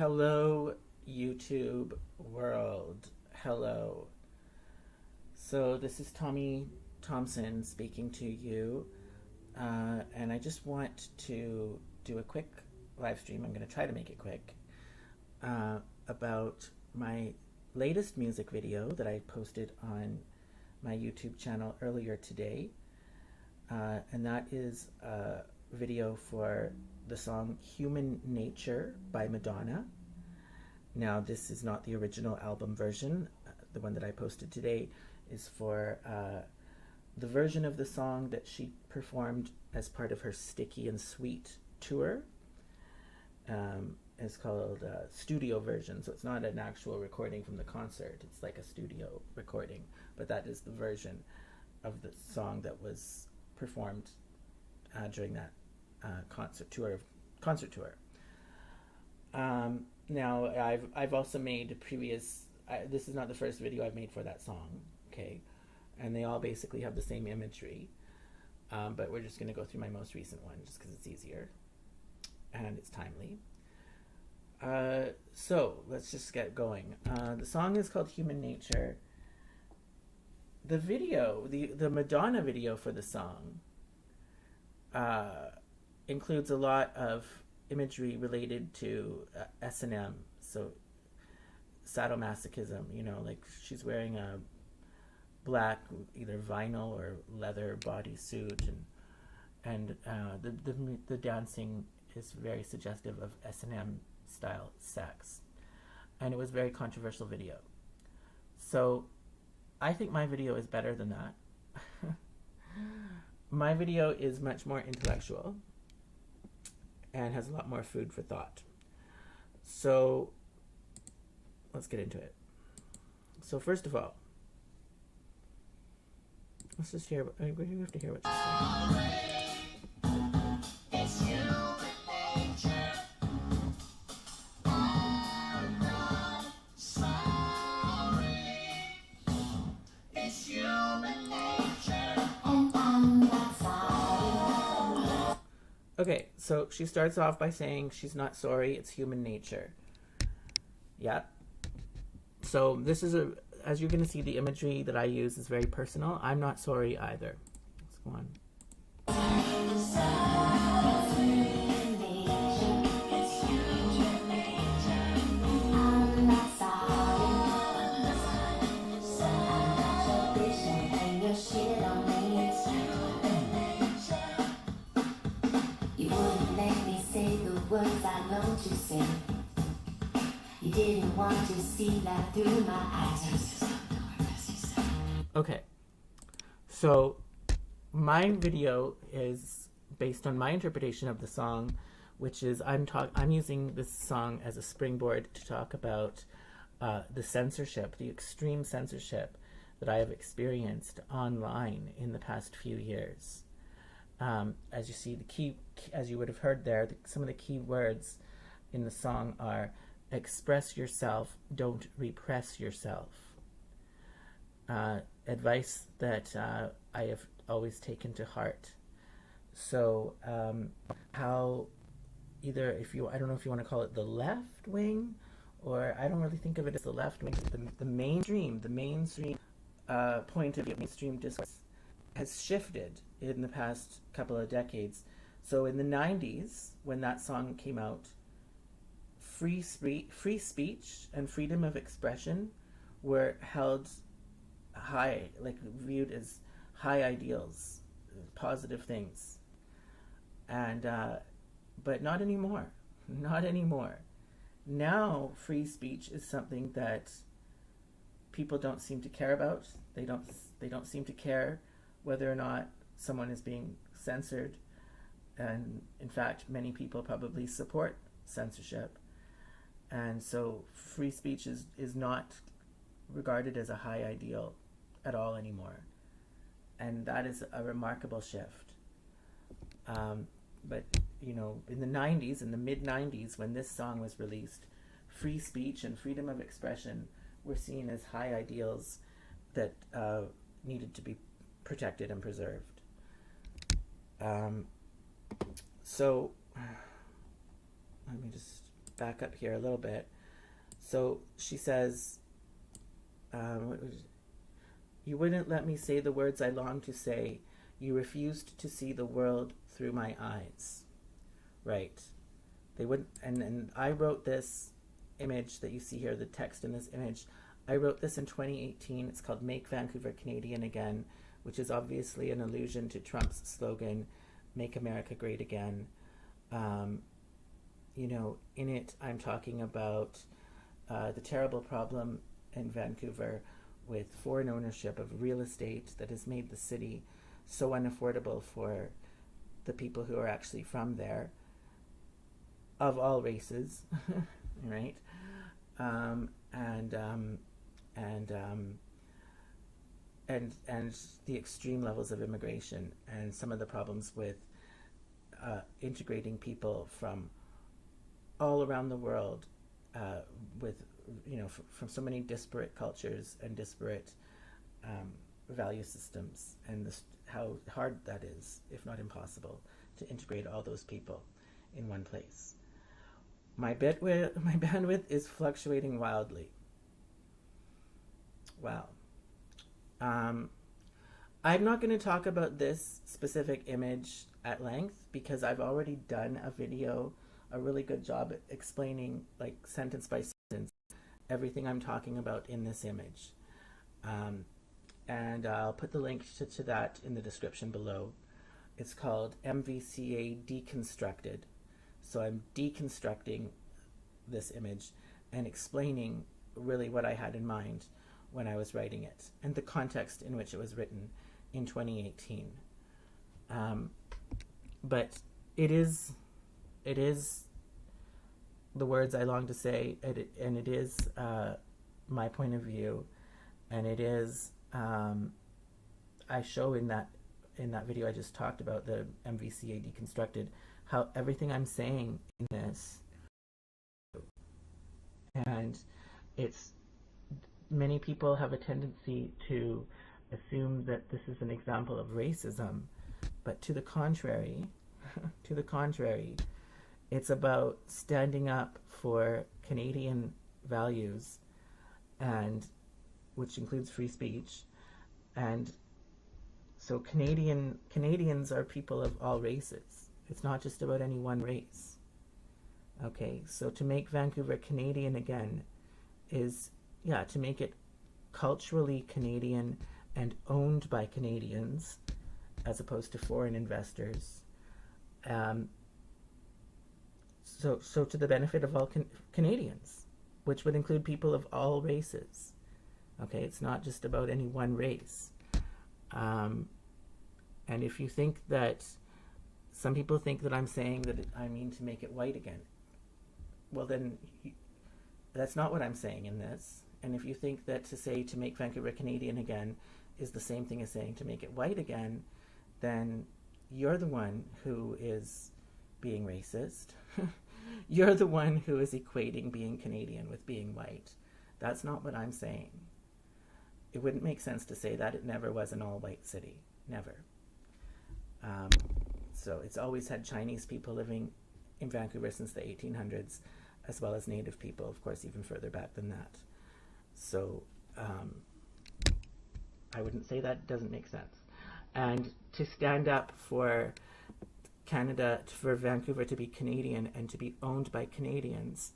Hello, YouTube world. Hello. So, this is Tommy Thompson speaking to you. And I just want to do a quick live stream. I'm going to try to make it quick. About my latest music video that I posted on my YouTube channel earlier today. And that is a video for the song Human Nature by Madonna. Now, this is not the original album version. The one that I posted today is for the version of the song that she performed as part of her Sticky and Sweet tour. It's called studio version, so it's not an actual recording from the concert. It's like a studio recording, but that is the version of the song that was performed during that concert tour. Now, I've also made previous. This is not the first video I've made for that song, okay? And they all basically have the same imagery, but we're just going to go through my most recent one just because it's easier and it's timely. So let's just get going. The song is called Human Nature. The video, the Madonna video for the song, includes a lot of imagery related to S&M, so sadomasochism. You know, like she's wearing a black either vinyl or leather bodysuit, and the dancing is very suggestive of S&M style sex, and it was a very controversial video. So I think my video is better than that. My video is much more intellectual and has a lot more food for thought. So let's get into it. So first of all, let's just hear. We have to hear what she's saying. Okay, so she starts off by saying she's not sorry, it's human nature. Yeah. So this is as you're going to see, the imagery that I use is very personal. I'm not sorry either. Let's go on. Words I long to say. You didn't want to see that through my eyes. Okay, so my video is based on my interpretation of the song, which is I'm using this song as a springboard to talk about the censorship, the extreme censorship that I have experienced online in the past few years. As you see, as you would have heard there, some of the key words in the song are express yourself, don't repress yourself. Advice that I have always taken to heart. So how either I don't know if you want to call it the left wing, or I don't really think of it as the left wing, the mainstream point of view, mainstream discourse has shifted in the past couple of decades. So in the 90s, when that song came out, free speech and freedom of expression were held high, like viewed as high ideals, positive things. And but not anymore. Not anymore. Now free speech is something that people don't seem to care about. They don't seem to care whether or not someone is being censored, and in fact many people probably support censorship, and so free speech is not regarded as a high ideal at all anymore, and that is a remarkable shift. But you know, in the 90s, in the mid-90s, when this song was released, free speech and freedom of expression were seen as high ideals that needed to be protected and preserved. So let me just back up here a little bit. So she says, you wouldn't let me say the words I long to say. You refused to see the world through my eyes. Right. They wouldn't, and I wrote this image that you see here, the text in this image. I wrote this in 2018. It's called Make Vancouver Canadian Again, which is obviously an allusion to Trump's slogan, Make America Great Again. You know, in it, I'm talking about the terrible problem in Vancouver with foreign ownership of real estate that has made the city so unaffordable for the people who are actually from there, of all races, right? And the extreme levels of immigration and some of the problems with integrating people from all around the world, with, you know, from so many disparate cultures and disparate value systems, and how hard that is, if not impossible, to integrate all those people in one place. My bandwidth is fluctuating wildly. Wow. I'm not going to talk about this specific image at length because I've already done a video, a really good job at explaining, like, sentence by sentence, everything I'm talking about in this image. And I'll put the link to that in the description below. It's called MVCA Deconstructed. So I'm deconstructing this image and explaining really what I had in mind when I was writing it and the context in which it was written in 2018. But it is the words I long to say, and it is my point of view, and it is I show in that video I just talked about, the MVCA Deconstructed, how everything I'm saying in this, and it's, many people have a tendency to assume that this is an example of racism, but to the contrary, it's about standing up for Canadian values, and which includes free speech. And so Canadians are people of all races. It's not just about any one race. Okay, so to make Vancouver Canadian again is, yeah, to make it culturally Canadian and owned by Canadians as opposed to foreign investors. So to the benefit of all Canadians, which would include people of all races. Okay, it's not just about any one race. And if you think that, some people think that I'm saying that I mean to make it white again, well then, that's not what I'm saying in this. And if you think that to say to make Vancouver Canadian again is the same thing as saying to make it white again, then you're the one who is being racist. You're the one who is equating being Canadian with being white. That's not what I'm saying. It wouldn't make sense to say that. It never was an all-white city. Never. So it's always had Chinese people living in Vancouver since the 1800s, as well as Native people, of course, even further back than that. So I wouldn't say that doesn't make sense. And to stand up for Canada, for Vancouver to be Canadian and to be owned by Canadians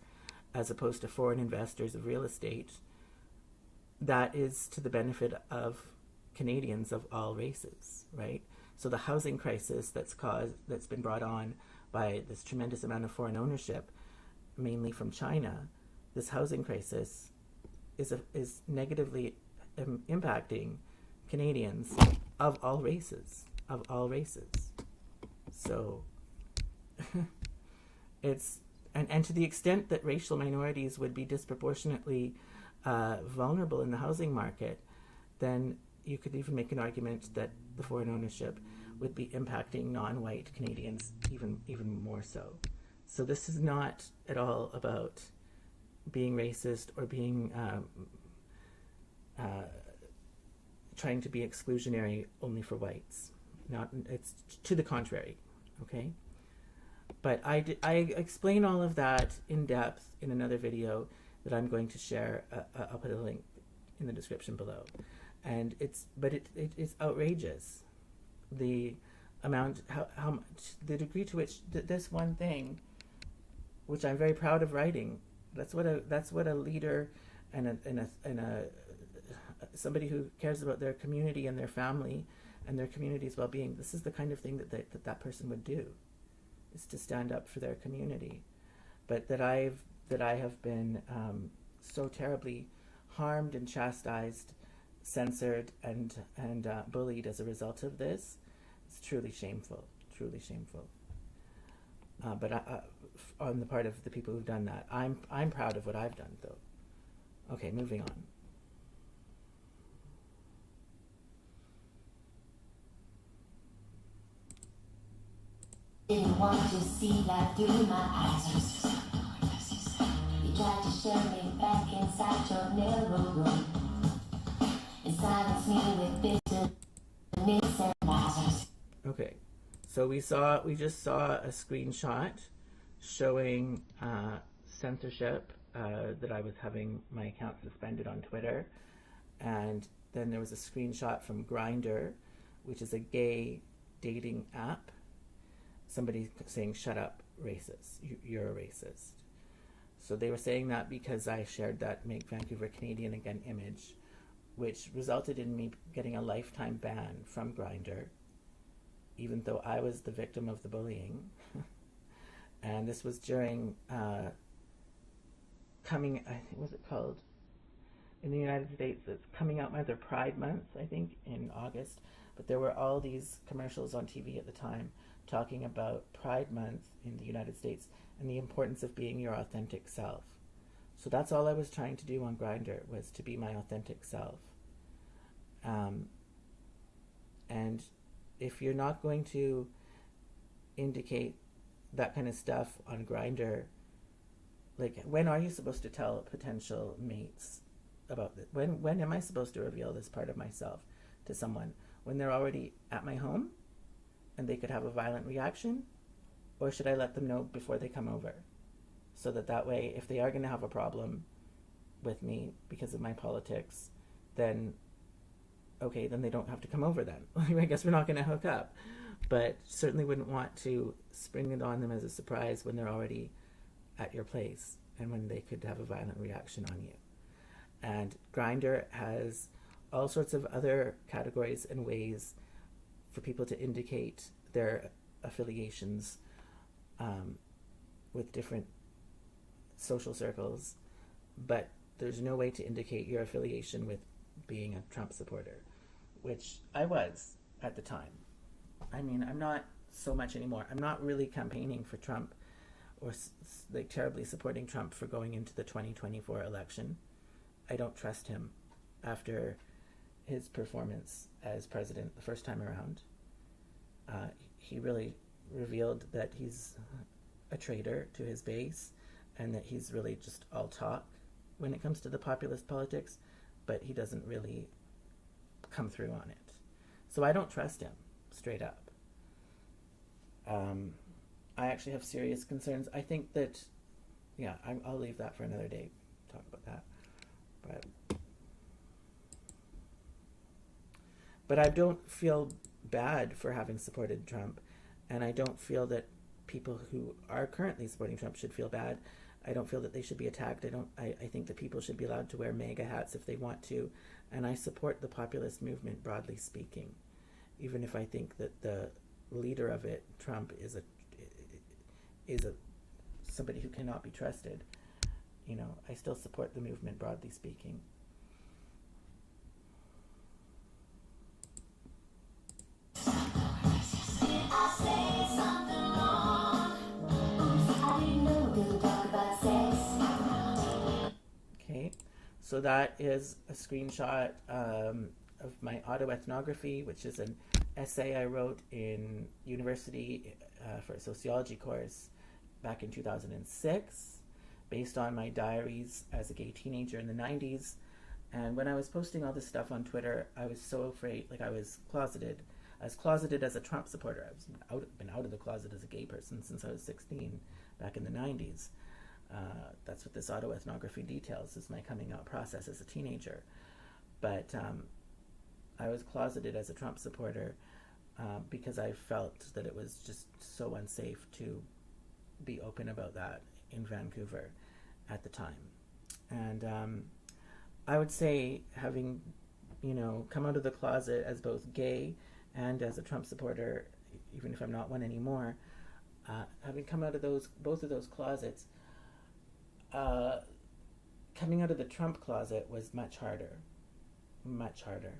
as opposed to foreign investors of real estate, that is to the benefit of Canadians of all races, right? So the housing crisis that's been brought on by this tremendous amount of foreign ownership, mainly from China, this housing crisis is negatively impacting Canadians of all races, So it's, and to the extent that racial minorities would be disproportionately vulnerable in the housing market, then you could even make an argument that the foreign ownership would be impacting non-white Canadians even more so. So this is not at all about being racist or being trying to be exclusionary only for whites. It's to the contrary, okay? But I explain all of that in depth in another video that I'm going to share. I'll put a link in the description below. And it is outrageous, the amount, how much, the degree to which this one thing, which I'm very proud of writing, that's what a leader and a somebody who cares about their community and their family and their community's well-being, this is the kind of thing that person would do, is to stand up for their community. But that I have been so terribly harmed and chastised, censored, and bullied as a result of this, it's truly shameful, truly shameful. But on the part of the people who've done that, I'm proud of what I've done, though. Okay, moving on. Didn't want to see life through my eyes. You tried to shove me back inside your narrow room and silence me with bitterness and lies. Okay, so we just saw a screenshot showing censorship, that I was having my account suspended on Twitter, and then there was a screenshot from Grindr, which is a gay dating app. Somebody saying, "Shut up, racist. You're a racist." So they were saying that because I shared that "Make Vancouver Canadian Again" image, which resulted in me getting a lifetime ban from Grindr, even though I was the victim of the bullying. And this was during what's it called? In the United States, it's coming out month or Pride Month, I think, in August. But there were all these commercials on TV at the time talking about Pride Month in the United States and the importance of being your authentic self. So that's all I was trying to do on Grindr, was to be my authentic self. And if you're not going to indicate that kind of stuff on Grindr, like, when are you supposed to tell potential mates about it? When am I supposed to reveal this part of myself to someone? When they're already at my home and they could have a violent reaction? Or should I let them know before they come over? So that way, if they are going to have a problem with me because of my politics, then okay, then they don't have to come over then. I guess we're not going to hook up. But certainly wouldn't want to spring it on them as a surprise when they're already at your place and when they could have a violent reaction on you. And Grindr has all sorts of other categories and ways for people to indicate their affiliations with different social circles, but there's no way to indicate your affiliation with being a Trump supporter, which I was at the time. I mean, I'm not so much anymore. I'm not really campaigning for Trump or like terribly supporting Trump for going into the 2024 election. I don't trust him after his performance as president the first time around. He really revealed that he's a traitor to his base and that he's really just all talk when it comes to the populist politics, but he doesn't really come through on it. So I don't trust him, straight up. I actually have serious concerns. I think that, yeah, I'll leave that for another day, talk about that. But I don't feel bad for having supported Trump, and I don't feel that people who are currently supporting Trump should feel bad. I don't feel that they should be attacked. I think that people should be allowed to wear MAGA hats if they want to, and I support the populist movement, broadly speaking, even if I think that the leader of it, Trump, is somebody who cannot be trusted. You know, I still support the movement, broadly speaking. Okay, so that is a screenshot of my autoethnography, which is an essay I wrote in university for a sociology course back in 2006, based on my diaries as a gay teenager in the 90s. And when I was posting all this stuff on Twitter, I was so afraid, like I was closeted. as closeted as a Trump supporter. Been out of the closet as a gay person since I was 16, back in the 90s. That's what this autoethnography details, is my coming out process as a teenager. But I was closeted as a Trump supporter because I felt that it was just so unsafe to be open about that in Vancouver at the time. And I would say, having, come out of the closet as both gay and as a Trump supporter, even if I'm not one anymore, having come out of both of those closets, coming out of the Trump closet was much harder. Much harder.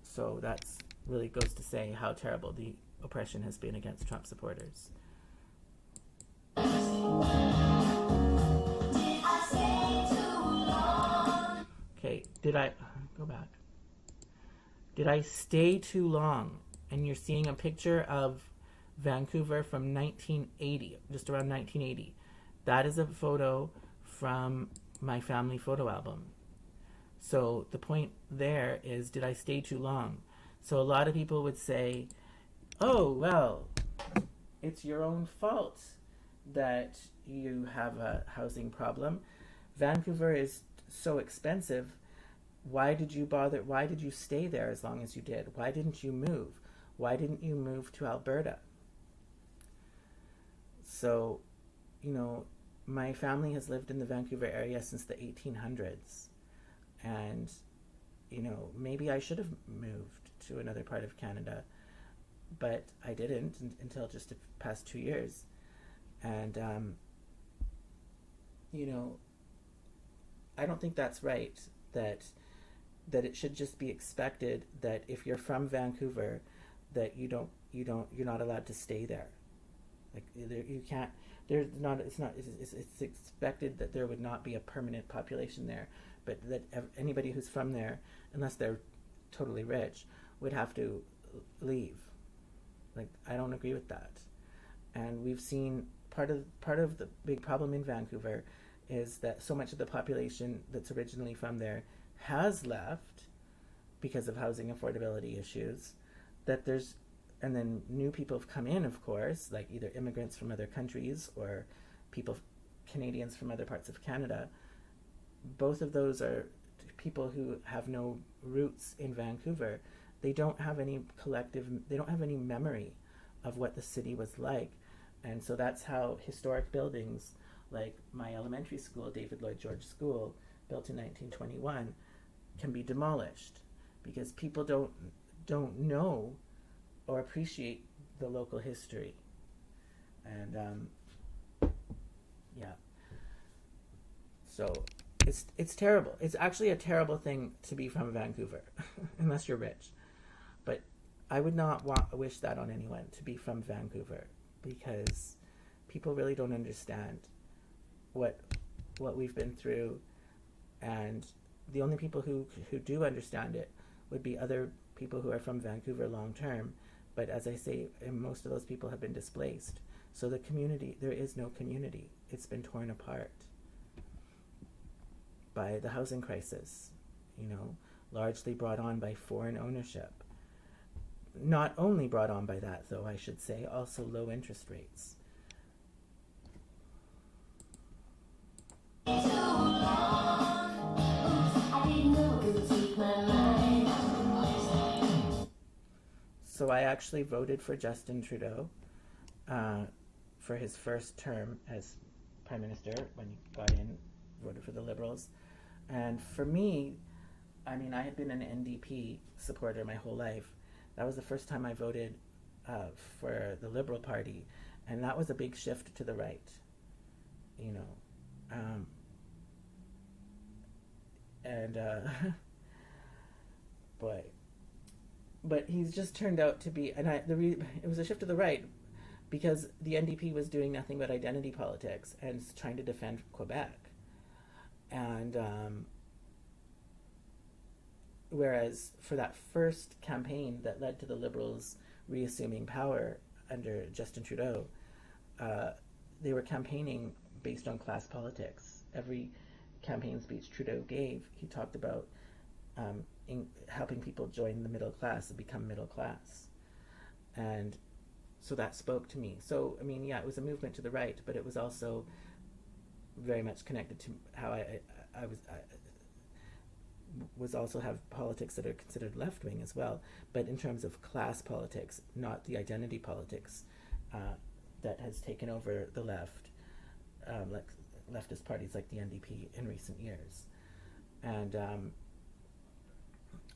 So that's really goes to say how terrible the oppression has been against Trump supporters. Okay, did I go back? Did I stay too long? And you're seeing a picture of Vancouver from 1980, just around 1980. That is a photo from my family photo album. So the point there is, did I stay too long? So a lot of people would say, oh, well, it's your own fault that you have a housing problem. Vancouver is so expensive. Why did you bother? Why did you stay there as long as you did? Why didn't you move? Why didn't you move to Alberta? So, my family has lived in the Vancouver area since the 1800s. And, maybe I should have moved to another part of Canada, but I didn't until just the past 2 years. And, I don't think that's right, that it should just be expected that if you're from Vancouver, that you're not allowed to stay there. Like, you can't, it's expected that there would not be a permanent population there, but that anybody who's from there, unless they're totally rich, would have to leave. Like, I don't agree with that. And we've seen part of the big problem in Vancouver is that so much of the population that's originally from there has left because of housing affordability issues, and then new people have come in, of course, like either immigrants from other countries or Canadians from other parts of Canada. Both of those are people who have no roots in Vancouver. They don't have any memory of what the city was like. And so that's how historic buildings like my elementary school, David Lloyd George School, built in 1921, can be demolished because people don't know or appreciate the local history. And yeah, so it's terrible. It's actually a terrible thing to be from Vancouver, unless you're rich. But I would not wish that on anyone, to be from Vancouver, because people really don't understand what we've been through, and the only people who do understand it would be other people who are from Vancouver long term. But as I say, most of those people have been displaced. So there is no community. It's been torn apart by the housing crisis, largely brought on by foreign ownership. Not only brought on by that, though, I should say, also low interest rates. So I actually voted for Justin Trudeau for his first term as Prime Minister when he got in, voted for the Liberals. And for me, I had been an NDP supporter my whole life. That was the first time I voted for the Liberal Party, and that was a big shift to the right, boy. But he's just turned out to be, and it was a shift to the right because the NDP was doing nothing but identity politics and trying to defend Quebec. And whereas for that first campaign that led to the Liberals reassuming power under Justin Trudeau, they were campaigning based on class politics. Every campaign speech Trudeau gave, he talked about helping people join the middle class and become middle class. And so that spoke to me. So, I mean, yeah, it was a movement to the right, but it was also very much connected to how I was also have politics that are considered left wing as well, but in terms of class politics, not the identity politics that has taken over the left, like leftist parties like the NDP in recent years. And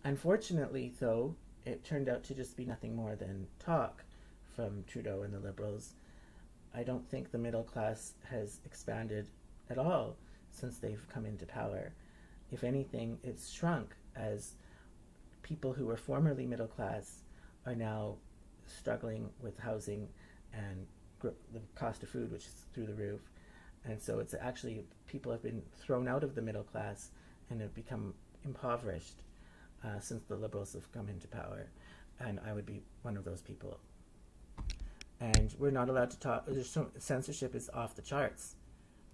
unfortunately, though, it turned out to just be nothing more than talk from Trudeau and the Liberals. I don't think the middle class has expanded at all since they've come into power. If anything, it's shrunk, as people who were formerly middle class are now struggling with housing and the cost of food, which is through the roof. And so it's actually, people have been thrown out of the middle class and have become impoverished since the Liberals have come into power. And I would be one of those people. And we're not allowed to talk. Censorship is off the charts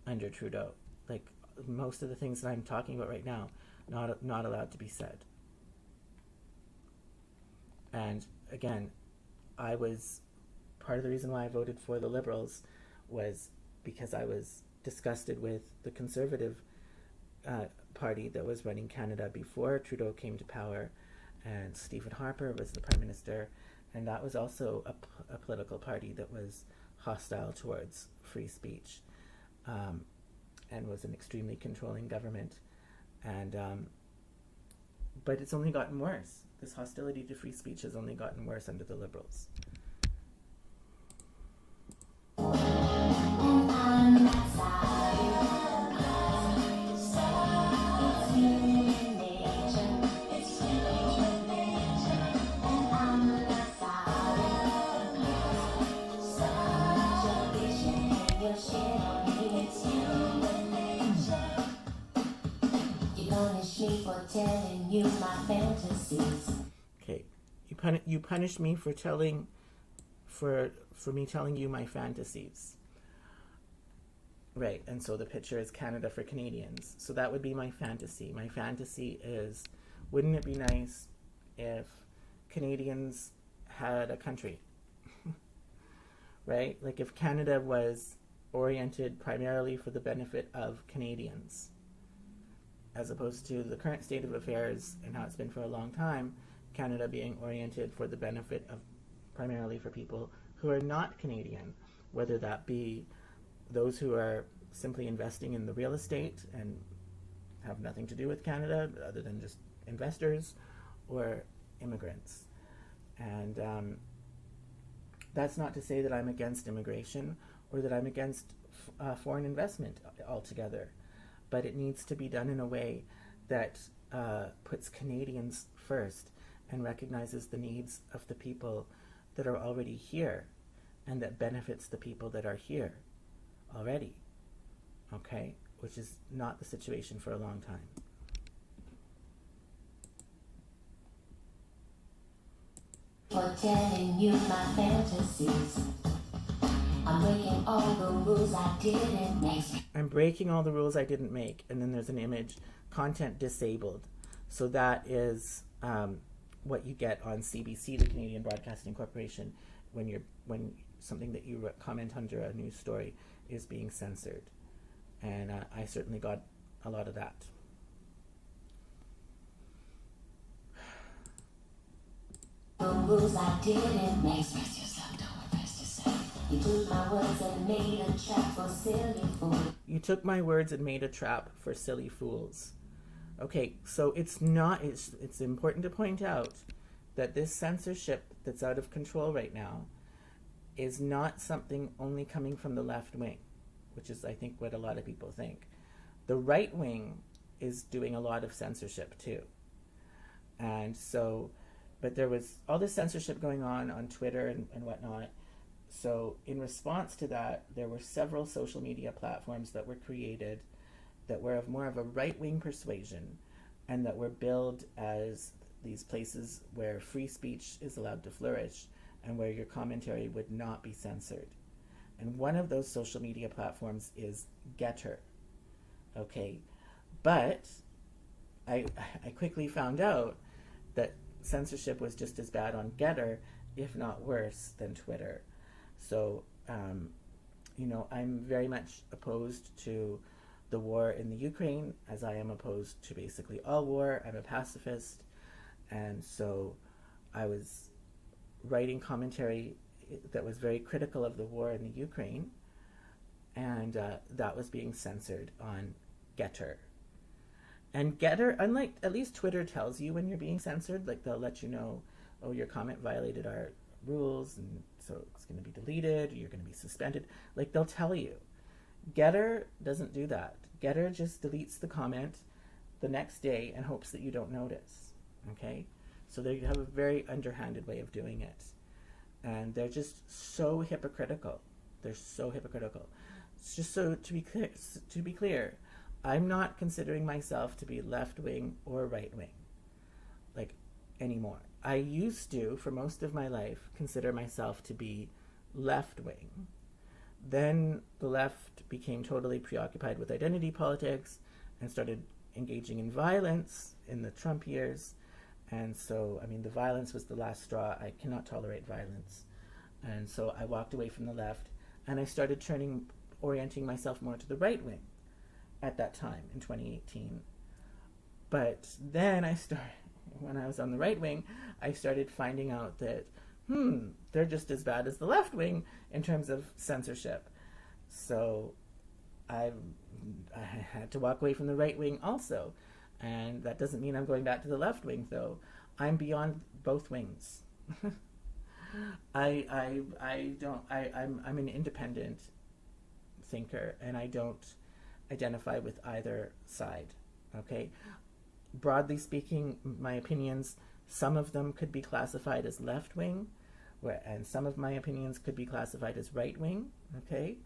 under Trudeau. Like, most of the things that I'm talking about right now, not allowed to be said. And again, I was, part of the reason why I voted for the Liberals was because I was disgusted with the Conservative party that was running Canada before Trudeau came to power, and Stephen Harper was the Prime Minister, and that was also a political party that was hostile towards free speech, and was an extremely controlling government. And but it's only gotten worse. This hostility to free speech has only gotten worse under the Liberals. Telling you my fantasies. Okay, you punish me for me telling you my fantasies. Right, and so the picture is Canada for Canadians. So that would be my fantasy. My fantasy is, wouldn't it be nice if Canadians had a country? Right? Like if Canada was oriented primarily for the benefit of Canadians, as opposed to the current state of affairs and how it's been for a long time, Canada being oriented for the benefit of primarily for people who are not Canadian, whether that be those who are simply investing in the real estate and have nothing to do with Canada other than just investors, or immigrants. And that's not to say that I'm against immigration or that I'm against foreign investment altogether. But it needs to be done in a way that puts Canadians first and recognizes the needs of the people that are already here, and that benefits the people that are here already, okay? Which is not the situation for a long time. For telling you my fantasies. I'm breaking all the rules I didn't make. I'm breaking all the rules I didn't make. And then there's an image, content disabled. So that is what you get on CBC, the Canadian Broadcasting Corporation, when something that you comment under a news story is being censored. And I certainly got a lot of that. The rules I didn't make. Express yourself, don't repress yourself. You took my words and made a trap for silly fools. You took my words and made a trap for silly fools. Okay, so it's important to point out that this censorship that's out of control right now is not something only coming from the left wing, which is, I think, what a lot of people think. The right wing is doing a lot of censorship too. And so, but there was all this censorship going on Twitter and whatnot. So in response to that, there were several social media platforms that were created that were of more of a right-wing persuasion, and that were billed as these places where free speech is allowed to flourish and where your commentary would not be censored. And one of those social media platforms is Getter. Okay, but I I quickly found out that censorship was just as bad on Getter, if not worse, than Twitter. So, I'm very much opposed to the war in the Ukraine, as I am opposed to basically all war. I'm a pacifist, and so I was writing commentary that was very critical of the war in the Ukraine, and that was being censored on Getter. And Getter, unlike at least Twitter, tells you when you're being censored. Like they'll let you know, oh, your comment violated our rules, and so it's going to be deleted. Or you're going to be suspended. Like they'll tell you. Getter doesn't do that. Getter just deletes the comment the next day and hopes that you don't notice. Okay, so they have a very underhanded way of doing it, and they're just so hypocritical. They're so hypocritical. It's just so to be clear, I'm not considering myself to be left wing or right wing, like anymore. I used to, for most of my life, consider myself to be left wing. Then the left became totally preoccupied with identity politics and started engaging in violence in the Trump years. And so, the violence was the last straw. I cannot tolerate violence. And so I walked away from the left and I started orienting myself more to the right wing at that time in 2018. But then when I was on the right wing, I started finding out that, they're just as bad as the left wing in terms of censorship. So I had to walk away from the right wing also. And that doesn't mean I'm going back to the left wing, though. I'm beyond both wings. I'm an independent thinker, and I don't identify with either side. Okay? Broadly speaking, my opinions, some of them could be classified as left wing, and some of my opinions could be classified as right wing. Okay?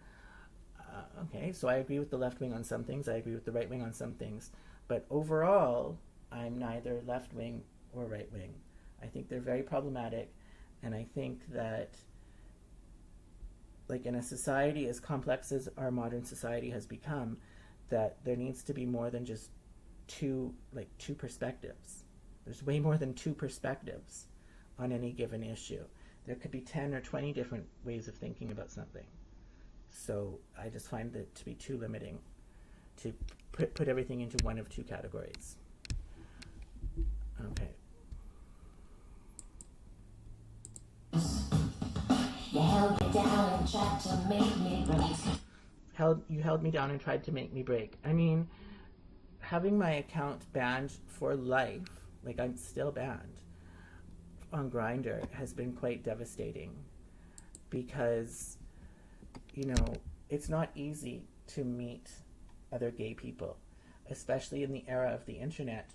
So I agree with the left wing on some things, I agree with the right wing on some things, but overall, I'm neither left wing or right wing. I think they're very problematic, and I think that, like in a society as complex as our modern society has become, that there needs to be more than just two perspectives. There's way more than two perspectives on any given issue. There could be 10 or 20 different ways of thinking about something. So I just find that to be too limiting to put everything into one of two categories. Okay. You held me down and tried to make me break. You held me down and tried to make me break. Having my account banned for life, like I'm still banned on Grindr, has been quite devastating because, it's not easy to meet other gay people, especially in the era of the internet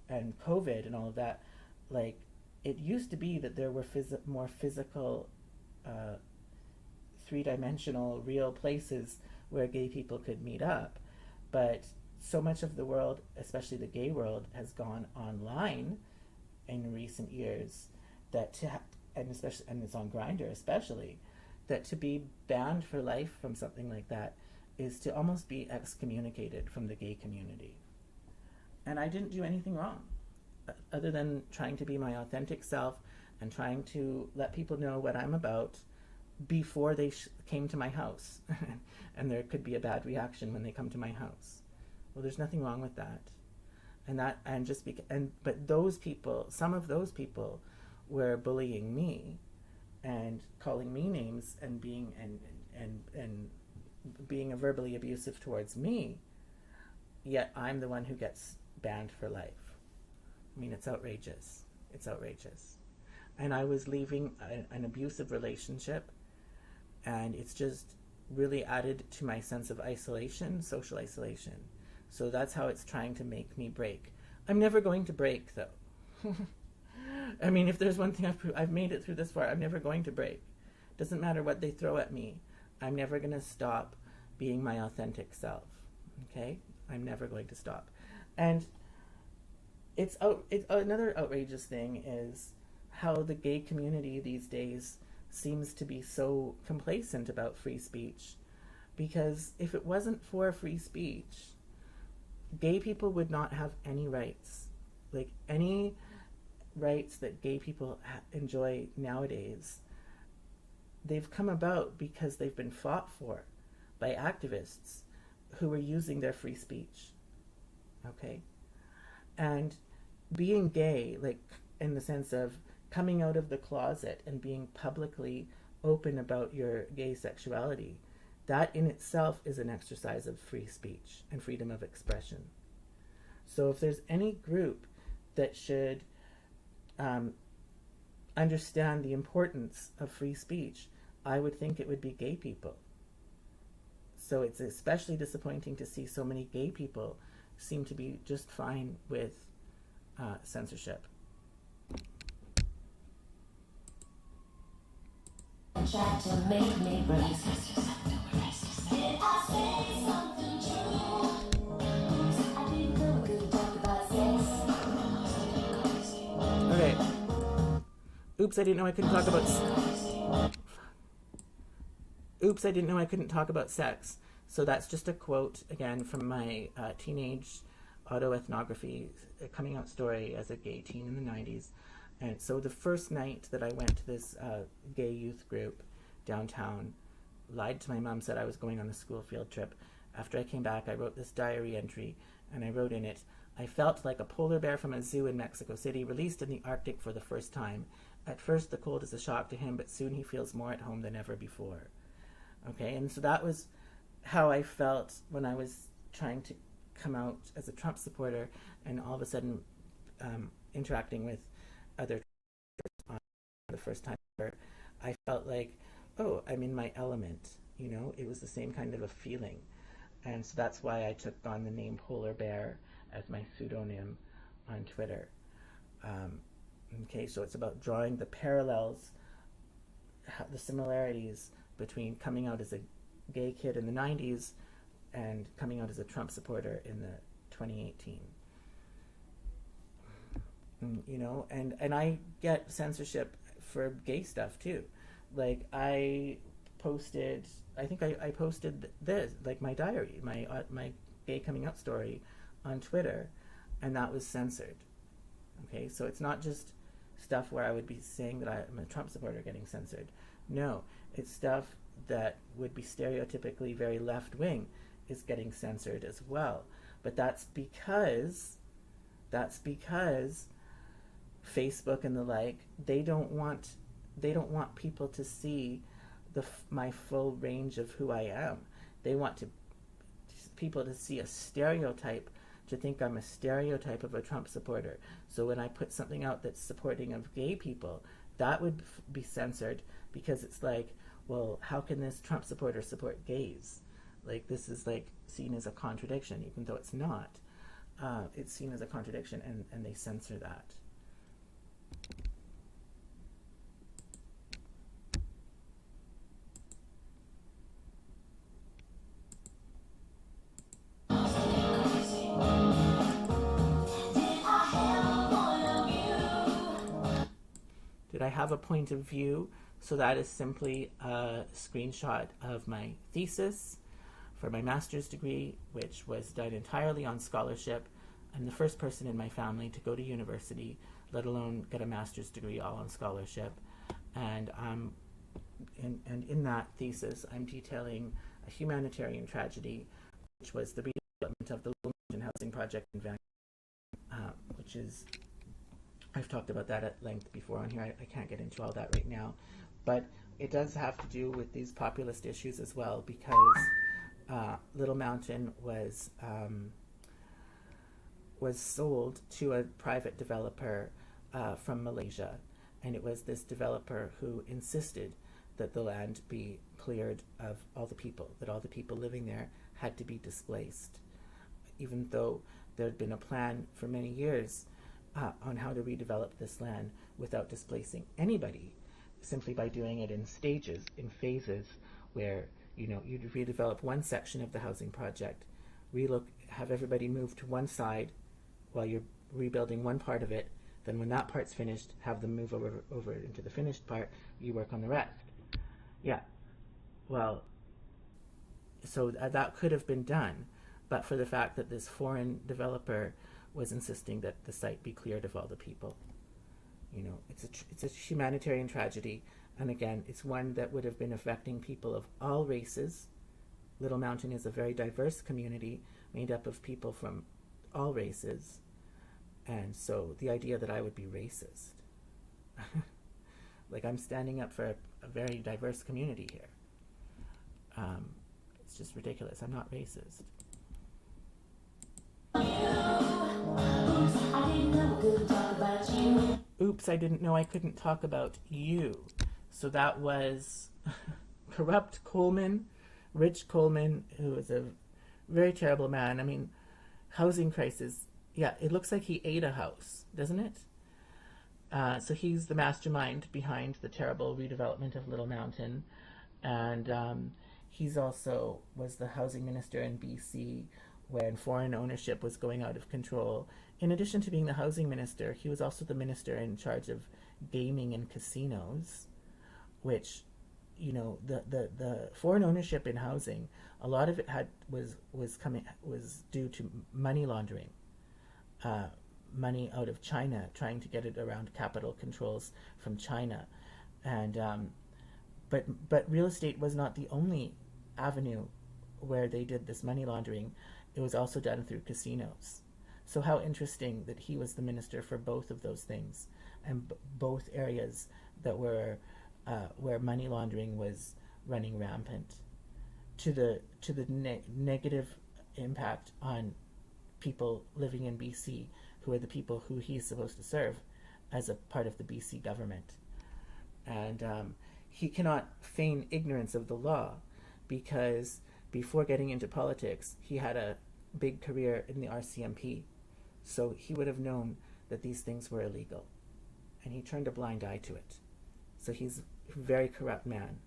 and COVID and all of that. Like, it used to be that there were more physical, three-dimensional, real places where gay people could meet up, but so much of the world, especially the gay world, has gone online in recent years and it's on Grindr especially, that to be banned for life from something like that is to almost be excommunicated from the gay community. And I didn't do anything wrong, other than trying to be my authentic self and trying to let people know what I'm about before they came to my house. And there could be a bad reaction when they come to my house. Well, there's nothing wrong with that. But those people, some of those people, were bullying me and calling me names and being verbally abusive towards me. Yet I'm the one who gets banned for life. It's outrageous. It's outrageous. And I was leaving an abusive relationship, and it's just really added to my sense of isolation, social isolation. So that's how it's trying to make me break. I'm never going to break, though. If there's one thing I've made it through this far, I'm never going to break. Doesn't matter what they throw at me. I'm never going to stop being my authentic self. Okay? I'm never going to stop. And it's another outrageous thing is how the gay community these days seems to be so complacent about free speech. Because if it wasn't for free speech, gay people would not have any rights. Like any rights that gay people enjoy nowadays, they've come about because they've been fought for by activists who were using their free speech. Okay? And being gay, like in the sense of coming out of the closet and being publicly open about your gay sexuality, that in itself is an exercise of free speech and freedom of expression. So if there's any group that should understand the importance of free speech, I would think it would be gay people. So it's especially disappointing to see so many gay people seem to be just fine with censorship. Tried to make me break. Did I say something true? I didn't know we could talk about sex. Okay. Oops, I didn't know I couldn't talk about. Oops, I didn't know I couldn't talk about sex. So that's just a quote again from my teenage autoethnography coming out story as a gay teen in the 90s. And so the first night that I went to this gay youth group downtown, lied to my mom, said I was going on a school field trip. After I came back, I wrote this diary entry, and I wrote in it, I felt like a polar bear from a zoo in Mexico City, released in the Arctic for the first time. At first, the cold is a shock to him, but soon he feels more at home than ever before. Okay, and so that was how I felt when I was trying to come out as a Trump supporter, and all of a sudden interacting with other on the first time ever, I felt like, oh, I'm in my element. You know, it was the same kind of a feeling. And so that's why I took on the name Polar Bear as my pseudonym on Twitter. Okay, so it's about drawing the parallels, the similarities between coming out as a gay kid in the 90s and coming out as a Trump supporter in the 2018. You know, and I get censorship for gay stuff too. Like I posted, I think I posted this, like my diary, my gay coming out story on Twitter, and that was censored. Okay, so it's not just stuff where I would be saying that I'm a Trump supporter getting censored. No, it's stuff that would be stereotypically very left-wing is getting censored as well. But that's because Facebook and the like, they don't want people to see my full range of who I am. They want people to see a stereotype, to think I'm a stereotype of a Trump supporter. So when I put something out that's supporting of gay people, that would be censored because it's like, well, how can this Trump supporter support gays? Like, this is like seen as a contradiction, even though it's not. It's seen as a contradiction, and they censor that. Did I have a point of view? So that is simply a screenshot of my thesis for my master's degree, which was done entirely on scholarship. I'm the first person in my family to go to university, let alone get a master's degree all on scholarship. And in that thesis, I'm detailing a humanitarian tragedy, which was the redevelopment of the Little Mountain Housing Project in Vancouver, which is, I've talked about that at length before on here. I can't get into all that right now. But it does have to do with these populist issues as well, because Little Mountain was sold to a private developer from Malaysia, and it was this developer who insisted that the land be cleared of all the people, that all the people living there had to be displaced, even though there had been a plan for many years on how to redevelop this land without displacing anybody, simply by doing it in stages, in phases, where you'd redevelop one section of the housing project, have everybody move to one side while you're rebuilding one part of it. Then when that part's finished, have them move over into the finished part. You work on the rest. Yeah. Well, so that could have been done, but for the fact that this foreign developer was insisting that the site be cleared of all the people. You know, it's a humanitarian tragedy, and again, it's one that would have been affecting people of all races. Little Mountain is a very diverse community made up of people from all races, and so the idea that I would be racist, like I'm standing up for a very diverse community here. It's just ridiculous. I'm not racist. Oops, I didn't know I couldn't talk about you. So that was corrupt Coleman, Rich Coleman, who was a very terrible man. I mean, housing crisis. Yeah, it looks like he ate a house, doesn't it? So he's the mastermind behind the terrible redevelopment of Little Mountain. And he's also was the housing minister in BC when foreign ownership was going out of control. In addition to being the housing minister, he was also the minister in charge of gaming and casinos, which, you know, the foreign ownership in housing, a lot of it was due to money laundering, money out of China, trying to get it around capital controls from China, and but real estate was not the only avenue where they did this money laundering. It was also done through casinos. So how interesting that he was the minister for both of those things, and both areas that were where money laundering was running rampant, to the negative impact on people living in BC, who are the people who he's supposed to serve as a part of the BC government. And he cannot feign ignorance of the law, because before getting into politics, he had a big career in the RCMP. So he would have known that these things were illegal, and he turned a blind eye to it. So he's a very corrupt man.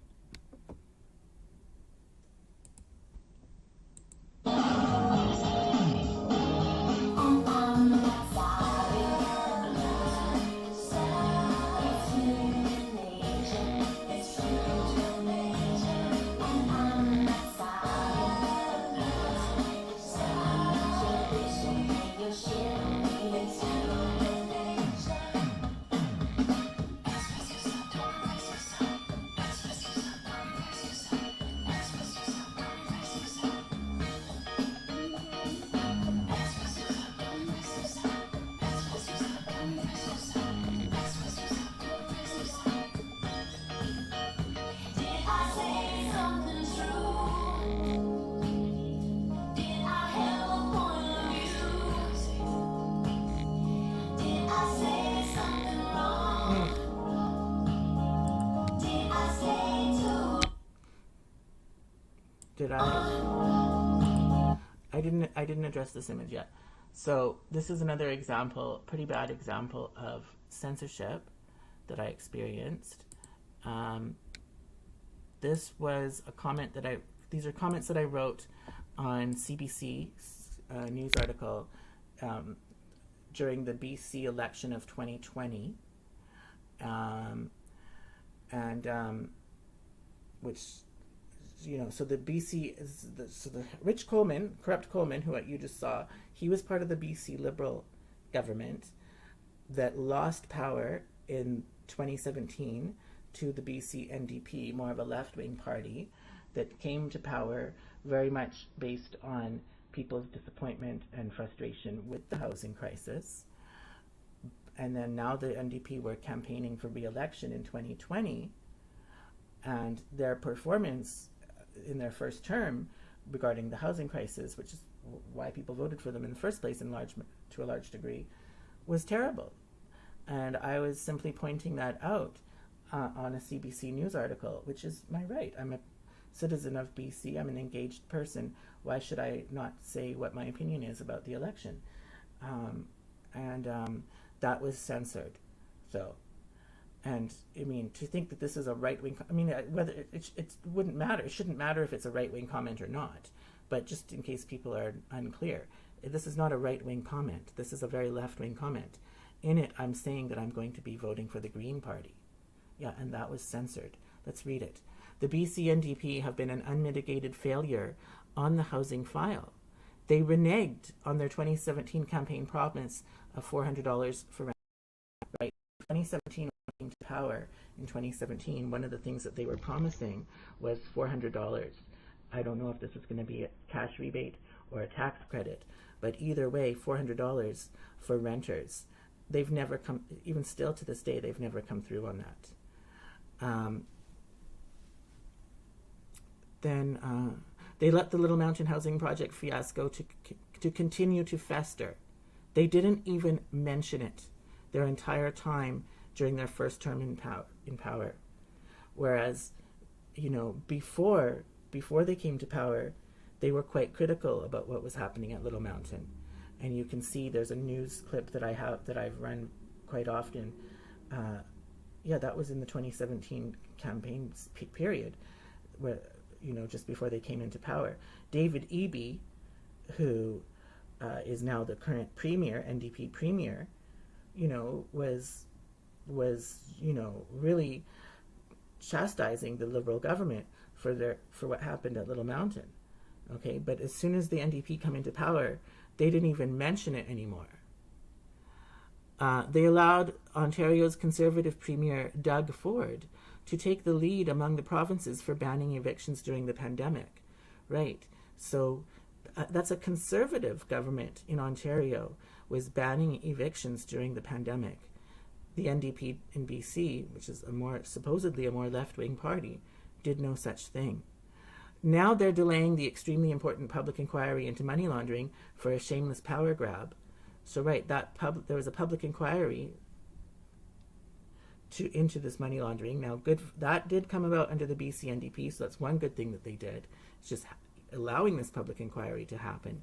Did I didn't address this image yet. So this is another example, pretty bad example of censorship that I experienced. This was a comment that these are comments that I wrote on CBC news article during the BC election of 2020, which, you know, so the BC is the Rich Coleman, corrupt Coleman, who you just saw, he was part of the BC Liberal government that lost power in 2017 to the BC NDP, more of a left-wing party that came to power very much based on people's disappointment and frustration with the housing crisis. And then now the NDP were campaigning for re-election in 2020, and their performance in their first term regarding the housing crisis, which is why people voted for them in the first place to a large degree, was terrible. And I was simply pointing that out on a CBC news article, which is my right. I'm a citizen of BC. I'm an engaged person. Why should I not say what my opinion is about the election? That was censored. So, and I mean, to think that this is a right-wing, I mean, whether it wouldn't matter. It shouldn't matter if it's a right-wing comment or not. But just in case people are unclear, this is not a right-wing comment. This is a very left-wing comment. In it, I'm saying that I'm going to be voting for the Green Party. Yeah, and that was censored. Let's read it. The BC NDP have been an unmitigated failure on the housing file. They reneged on their 2017 campaign promise of $400 for rent. Right, 2017 came to power. In 2017, one of the things that they were promising was $400. I don't know if this was going to be a cash rebate or a tax credit, but either way, $400 for renters. They've never come, even still to this day, they've never come through on that. Then they let the Little Mountain Housing Project fiasco to continue to fester. They didn't even mention it their entire time during their first term in power. Whereas, before they came to power, they were quite critical about what was happening at Little Mountain. And you can see there's a news clip that I've run quite often. That was in the 2017 campaign period, where just before they came into power. David Eby, who is now the current premier, NDP premier, was really chastising the Liberal government for what happened at Little Mountain. Okay, but as soon as the NDP come into power, they didn't even mention it anymore. They allowed Ontario's Conservative Premier Doug Ford to take the lead among the provinces for banning evictions during the pandemic. Right, so that's a Conservative government in Ontario was banning evictions during the pandemic. The NDP in BC, which is supposedly a more left-wing party, did no such thing. Now they're delaying the extremely important public inquiry into money laundering for a shameless power grab. So right, there was a public inquiry into this money laundering. Now, that did come about under the BC NDP, so that's one good thing that they did. It's just allowing this public inquiry to happen.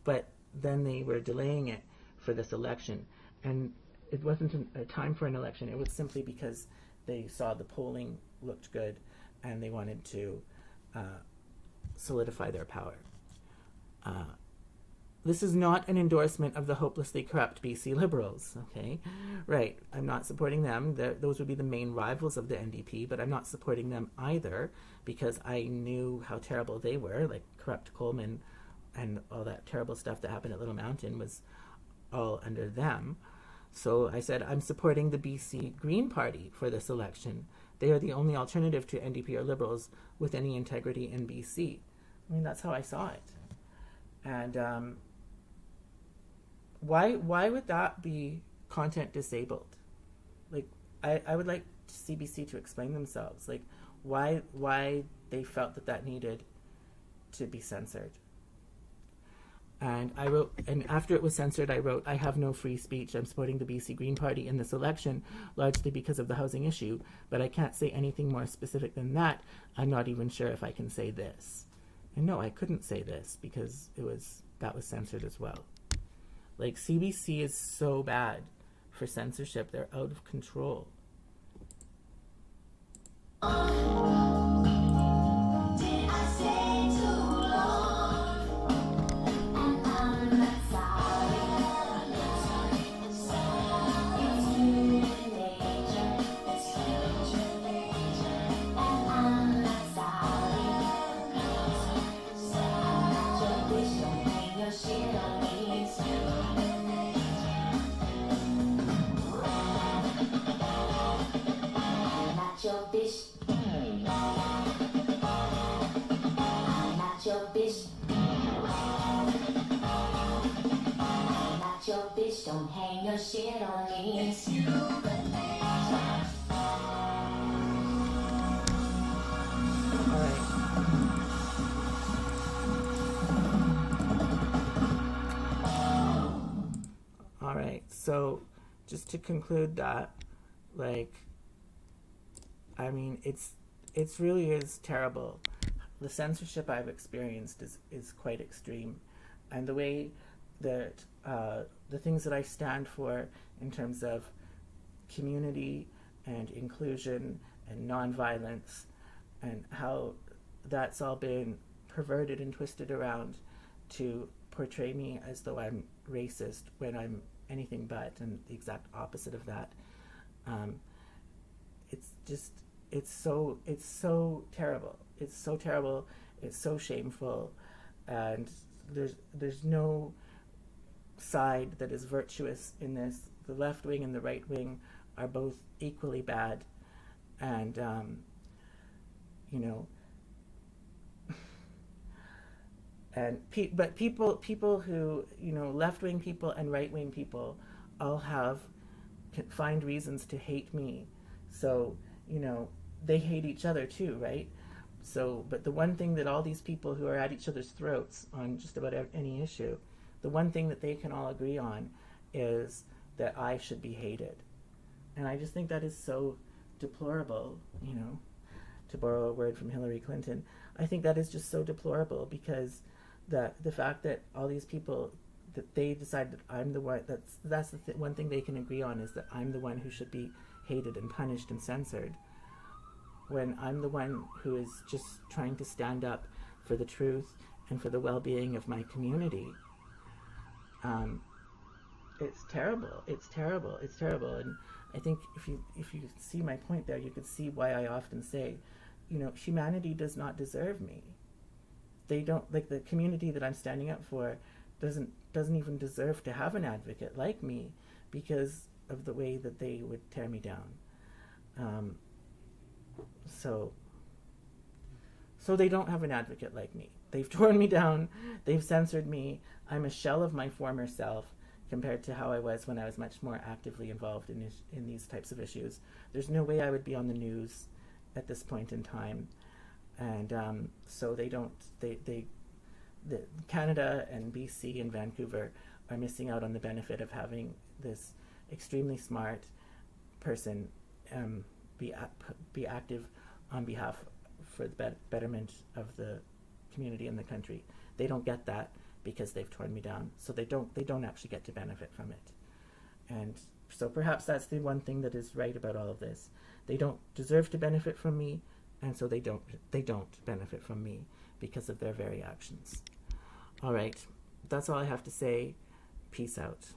But then they were delaying it for this election. And it wasn't a time for an election. It was simply because they saw the polling looked good and they wanted to solidify their power. This is not an endorsement of the hopelessly corrupt BC Liberals, okay? Right, I'm not supporting them. Those would be the main rivals of the NDP, but I'm not supporting them either because I knew how terrible they were, like corrupt Coleman and all that terrible stuff that happened at Little Mountain was all under them. So I said I'm supporting the BC Green Party for this election. They are the only alternative to NDP or Liberals with any integrity in BC. I mean, that's how I saw it. And why would that be content disabled? Like, I would like CBC to explain themselves. Like, why they felt that needed to be censored. And I wrote, and after it was censored, I wrote, I have no free speech. I'm supporting the BC Green Party in this election, largely because of the housing issue, but I can't say anything more specific than that. I'm not even sure if I can say this. And no, I couldn't say this because that was censored as well. Like, CBC is so bad for censorship. They're out of control. Don't hang your shit on me. It's you. All right. So just to conclude that, like, I mean, it's really is terrible. The censorship I've experienced is quite extreme, and the way that the things that I stand for in terms of community and inclusion and nonviolence, and how that's all been perverted and twisted around to portray me as though I'm racist when I'm anything but, and the exact opposite of that. It's so terrible. It's so terrible. It's so shameful, and there's no side that is virtuous in this. The left wing and the right wing are both equally bad, and you know, and but people who, you know, left wing people and right wing people all find reasons to hate me. So, you know, they hate each other too, right? So, but the one thing that all these people who are at each other's throats on just about any issue, the one thing that they can all agree on is that I should be hated. And I just think that is so deplorable, you know, to borrow a word from Hillary Clinton. I think that is just so deplorable, because the fact that all these people, that they decide that I'm the one, that's the one thing they can agree on, is that I'm the one who should be hated and punished and censored, when I'm the one who is just trying to stand up for the truth and for the well-being of my community. It's terrible. It's terrible. It's terrible. And I think if you see my point there, you could see why I often say, you know, humanity does not deserve me. They don't, like, the community that I'm standing up for doesn't even deserve to have an advocate like me, because of the way that they would tear me down. So they don't have an advocate like me. They've torn me down. They've censored me. I'm a shell of my former self compared to how I was when I was much more actively involved in these types of issues. There's no way I would be on the news at this point in time. And so Canada and BC and Vancouver are missing out on the benefit of having this extremely smart person be active on behalf for the betterment of the community and the country. They don't get that because they've torn me down, so they don't actually get to benefit from it. And so perhaps that's the one thing that is right about all of this. They don't deserve to benefit from me, and so they don't benefit from me because of their very actions. All right, that's all I have to say. Peace out.